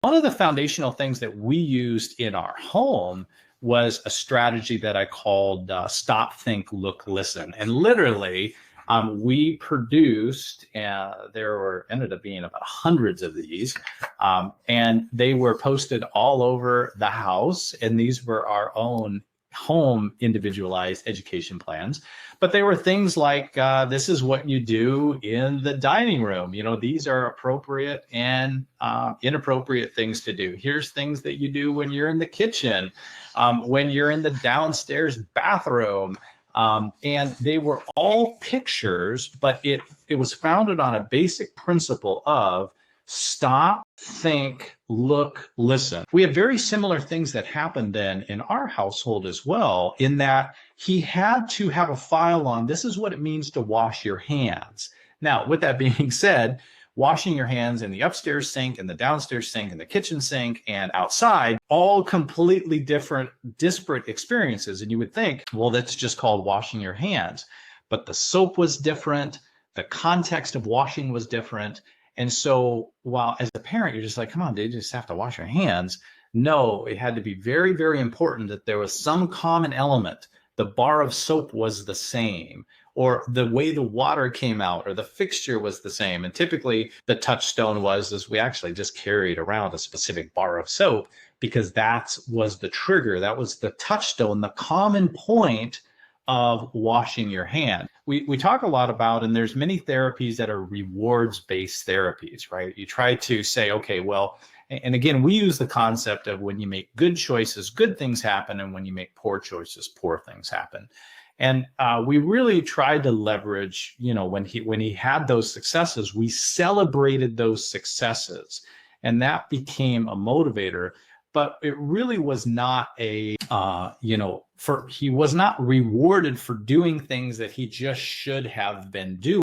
One of the foundational things that we used in our home was a strategy that I called stop, think, look, listen. And literally, we produced, ended up being about hundreds of these, and they were posted all over the house. And these were our own home individualized education plans. But they were things like this is what you do in the dining room. These are appropriate and inappropriate things to do. Here's things that you do when you're in the kitchen, when you're in the downstairs bathroom. And they were all pictures, but it was founded on a basic principle of stop, think, look, listen. We have very similar things that happened then in our household as well, in that he had to have a file on this is what it means to wash your hands. Now, with that being said, washing your hands in the upstairs sink and the downstairs sink and the kitchen sink and outside, all completely different, disparate experiences. And you would think, well, that's just called washing your hands. But the soap was different. The context of washing was different. And so while as a parent, you're just like, come on, dude, you just have to wash your hands. No, it had to be very, very important that there was some common element. The bar of soap was the same, or the way the water came out, or the fixture was the same. And typically the touchstone was we actually just carried around a specific bar of soap because that was the trigger. That was the touchstone, the common point of washing your hand. We talk a lot about, and there's many therapies that are rewards-based therapies, right? You try to say, okay, well, and again, we use the concept of when you make good choices, good things happen, and when you make poor choices, poor things happen. And we really tried to leverage, when he had those successes, we celebrated those successes, and that became a motivator. But it really was not he was not rewarded for doing things that he just should have been doing.